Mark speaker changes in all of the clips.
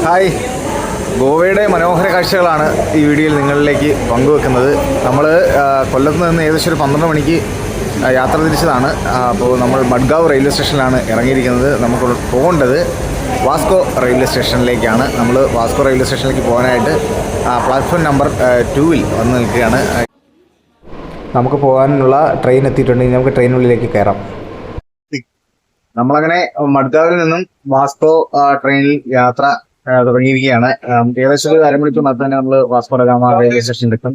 Speaker 1: Hi, ഗോവയുടെ മനോഹര കാഴ്ചകളാണ് ഈ വീഡിയോയിൽ നിങ്ങളിലേക്ക് പങ്കുവെക്കുന്നത്. നമ്മൾ കൊല്ലത്ത് നിന്ന് ഏകദേശം ഒരു 12 മണിക്ക് യാത്ര തിരിച്ചതാണ്. അപ്പോൾ നമ്മൾ മഡ്ഗാവ് റെയിൽവേ സ്റ്റേഷനിലാണ് ഇറങ്ങിയിരിക്കുന്നത്. നമുക്ക് പോകേണ്ടത് വാസ്കോ റെയിൽവേ സ്റ്റേഷനിലേക്കാണ്. നമ്മൾ വാസ്കോ റെയിൽവേ സ്റ്റേഷനിലേക്ക് പോകാനായിട്ട് പ്ലാറ്റ്ഫോം നമ്പർ 2-ൽ വന്ന് നിൽക്കുകയാണ്. നമുക്ക് പോകാനുള്ള ട്രെയിൻ എത്തിയിട്ടുണ്ടെങ്കിൽ നമുക്ക് ട്രെയിനുള്ളിലേക്ക് കയറാം. നമ്മളങ്ങനെ മഡ്ഗാവിൽ നിന്നും വാസ്കോ ട്രെയിനിൽ യാത്ര തുടങ്ങിയിരിക്കുകയാണ്. ഏകദേശം ഒരു അരമണിക്കൂറിനകത്ത് തന്നെ നമ്മൾ വാസ്കോ ഡ ഗാമ റെയിൽവേ സ്റ്റേഷനിൽ എത്തും.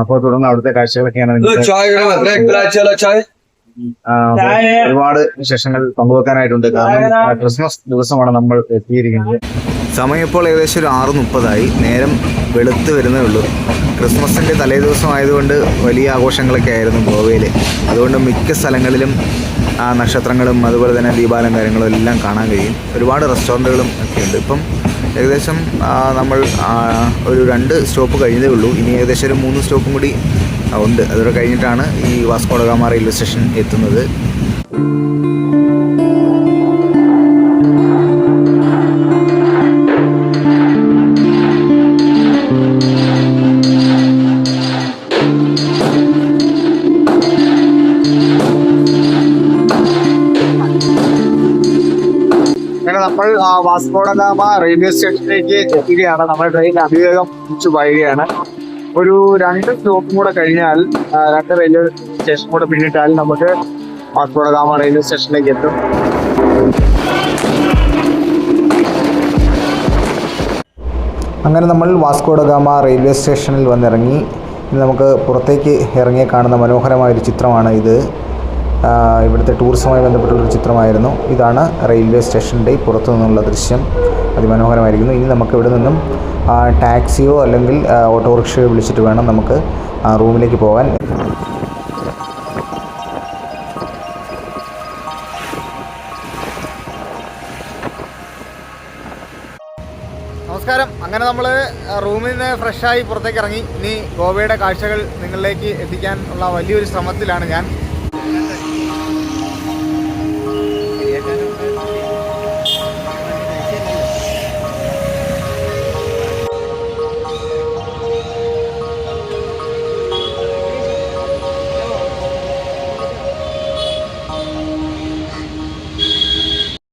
Speaker 1: അപ്പോൾ തുടർന്ന് അവിടുത്തെ കാഴ്ചകളൊക്കെയാണ് ഒരുപാട് വിശേഷങ്ങൾ പങ്കുവെക്കാനായിട്ടുണ്ട്. കാരണം ക്രിസ്മസ് ദിവസമാണ് നമ്മൾ എത്തിയിരിക്കുന്നത്. സമയം ഇപ്പോൾ ഏകദേശം ഒരു 6:30 നേരം വെളുത്ത് വരുന്നേ ഉള്ളൂ. ക്രിസ്മസിൻ്റെ തലേ ദിവസമായതുകൊണ്ട് വലിയ ആഘോഷങ്ങളൊക്കെ ആയിരുന്നു ഗോവയിൽ. അതുകൊണ്ട് മിക്ക സ്ഥലങ്ങളിലും നക്ഷത്രങ്ങളും അതുപോലെ തന്നെ ദീപാലങ്കാരങ്ങളും എല്ലാം കാണാൻ കഴിയും. ഒരുപാട് റെസ്റ്റോറൻറ്റുകളും ഒക്കെ ഉണ്ട്. ഇപ്പം ഏകദേശം നമ്മൾ ഒരു 2 സ്റ്റോപ്പ് കഴിഞ്ഞതേ ഉള്ളൂ. ഇനി ഏകദേശം ഒരു 3 സ്റ്റോപ്പും കൂടി ഉണ്ട്. അതോടെ കഴിഞ്ഞിട്ടാണ് ഈ വാസ്കോ ഡ ഗാമ റെയിൽവേ സ്റ്റേഷൻ എത്തുന്നത്. നമ്മൾ വാസ്കോ ഡ ഗാമ റെയിൽവേ സ്റ്റേഷനിലേക്ക് എത്തുകയാണ്. നമ്മുടെ ട്രെയിൻ അതിവേഗം തിരിച്ചു പായുകയാണ്. ഒരു 2 സ്റ്റോപ്പും കൂടെ കഴിഞ്ഞാൽ 2 റെയിൽവേ സ്റ്റേഷൻ കൂടെ പിന്നിട്ടാൽ നമുക്ക് വാസ്കോ ഡ ഗാമ റെയിൽവേ സ്റ്റേഷനിലേക്ക് എത്തും. അങ്ങനെ നമ്മൾ വാസ്കോ ഡ ഗാമ റെയിൽവേ സ്റ്റേഷനിൽ വന്നിറങ്ങി. ഇനി നമുക്ക് പുറത്തേക്ക് ഇറങ്ങി കാണുന്ന മനോഹരമായൊരു ചിത്രമാണ് ഇത്. ഇവിടുത്തെ ടൂറിസവുമായി ബന്ധപ്പെട്ടുള്ളൊരു ചിത്രമായിരുന്നു. ഇതാണ് റെയിൽവേ സ്റ്റേഷൻ്റെ പുറത്തു നിന്നുള്ള ദൃശ്യം. അതിമനോഹരമായിരിക്കുന്നു. ഇനി നമുക്ക് ഇവിടെ നിന്നും ടാക്സിയോ അല്ലെങ്കിൽ ഓട്ടോറിക്ഷയോ വിളിച്ചിട്ട് വേണം നമുക്ക് റൂമിലേക്ക് പോകാൻ. നമസ്കാരം. അങ്ങനെ നമ്മൾ റൂമിൽ നിന്ന് ഫ്രഷായി പുറത്തേക്ക് ഇറങ്ങി. ഇനി ഗോവയുടെ കാഴ്ചകൾ നിങ്ങളിലേക്ക് എത്തിക്കാൻ ഉള്ള വലിയൊരു ശ്രമത്തിലാണ് ഞാൻ.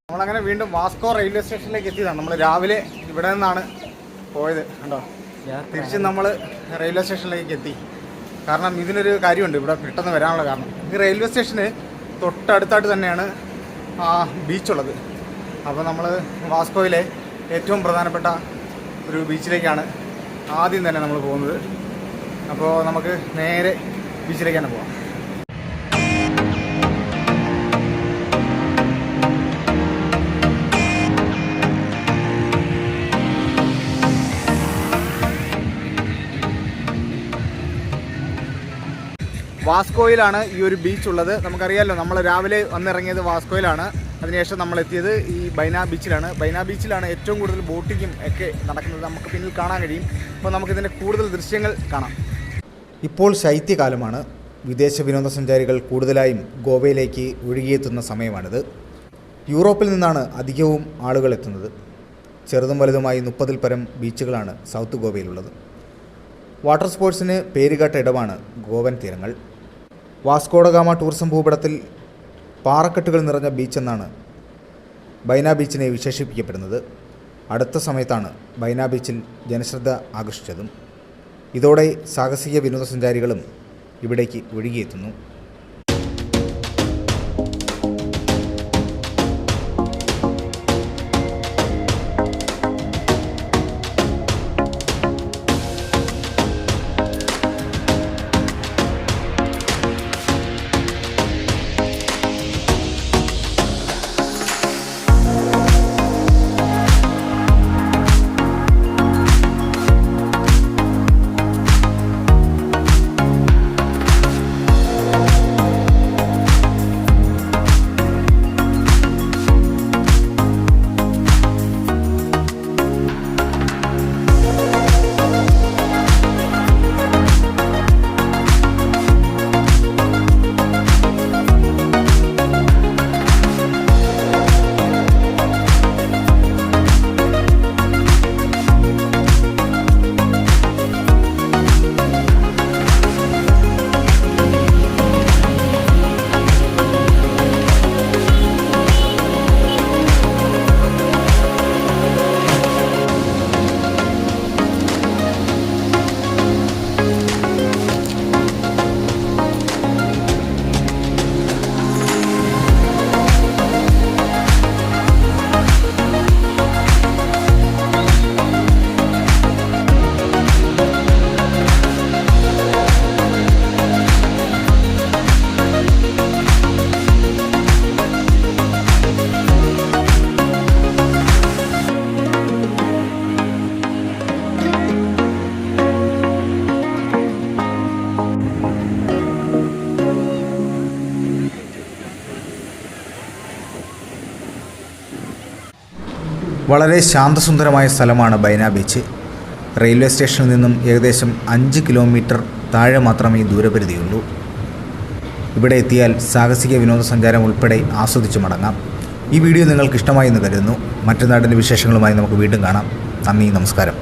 Speaker 1: നമ്മളങ്ങനെ വീണ്ടും വാസ്കോ റെയിൽവേ സ്റ്റേഷനിലേക്ക് എത്തിയതാണ്. നമ്മൾ രാവിലെ ഇവിടെ നിന്നാണ് പോയത് കണ്ടോ. തിരിച്ച് നമ്മൾ റെയിൽവേ സ്റ്റേഷനിലേക്ക് എത്തി. കാരണം ഇതിനൊരു കാര്യമുണ്ട് ഇവിടെ പെട്ടെന്ന് വരാനുള്ള കാരണം. ഈ റെയിൽവേ സ്റ്റേഷന് തൊട്ടടുത്തായിട്ട് തന്നെയാണ് ബീച്ചുള്ളത്. അപ്പോൾ നമ്മൾ വാസ്കോയിലെ ഏറ്റവും പ്രധാനപ്പെട്ട ഒരു ബീച്ചിലേക്കാണ് ആദ്യം തന്നെ നമ്മൾ പോകുന്നത്. അപ്പോൾ നമുക്ക് നേരെ ബീച്ചിലേക്ക് തന്നെ പോകാം. വാസ്കോയിലാണ് ഈ ഒരു ബീച്ച് ഉള്ളത്. നമുക്കറിയാമല്ലോ, നമ്മൾ രാവിലെ വന്നിറങ്ങിയത് വാസ്കോയിലാണ്. അതിനുശേഷം നമ്മൾ എത്തിയത് ഈ ബൈന ബീച്ചിലാണ്. ബൈന ബീച്ചിലാണ് ഏറ്റവും കൂടുതൽ ബോട്ടിങ്ങും ഒക്കെ നടക്കുന്നത്. നമുക്ക് പിന്നിൽ കാണാൻ കഴിയും. അപ്പോൾ നമുക്കിതിൻ്റെ കൂടുതൽ ദൃശ്യങ്ങൾ കാണാം. ഇപ്പോൾ ശൈത്യകാലമാണ്. വിദേശ വിനോദസഞ്ചാരികൾ കൂടുതലായും ഗോവയിലേക്ക് ഒഴുകിയെത്തുന്ന സമയമാണിത്. യൂറോപ്പിൽ നിന്നാണ് അധികവും ആളുകൾ എത്തുന്നത്. ചെറുതും വലുതുമായി 30-ൽ പരം ബീച്ചുകളാണ് സൗത്ത് ഗോവയിലുള്ളത്. വാട്ടർ സ്പോർട്സിന് പേരുകേട്ട ഇടമാണ് ഗോവൻ തീരങ്ങൾ. വാസ്കോ ഡ ഗാമ ടൂറിസം ഭൂപടത്തിൽ പാറക്കെട്ടുകൾ നിറഞ്ഞ ബീച്ചെന്നാണ് ബൈന ബീച്ചിനെ വിശേഷിപ്പിക്കപ്പെടുന്നത്. അടുത്ത സമയത്താണ് ബൈന ബീച്ചിൽ ജനശ്രദ്ധ ആകർഷിച്ചതും. ഇതോടെ സാഹസിക വിനോദസഞ്ചാരികളും ഇവിടേക്ക് ഒഴുകിയെത്തുന്നു. വളരെ ശാന്തസുന്ദരമായ സ്ഥലമാണ് ബൈന ബീച്ച്. റെയിൽവേ സ്റ്റേഷനിൽ നിന്നും ഏകദേശം 5 കിലോമീറ്റർ താഴെ മാത്രമേ ദൂരപരിധിയുള്ളൂ. ഇവിടെ എത്തിയാൽ സാഹസിക വിനോദസഞ്ചാരം ഉൾപ്പെടെ ആസ്വദിച്ച് മടങ്ങാം. ഈ വീഡിയോ നിങ്ങൾക്ക് ഇഷ്ടമായി എന്ന് കരുതുന്നു. മറ്റു നാടിൻ്റെ വിശേഷങ്ങളുമായി നമുക്ക് വീണ്ടും കാണാം. നന്ദി, നമസ്കാരം.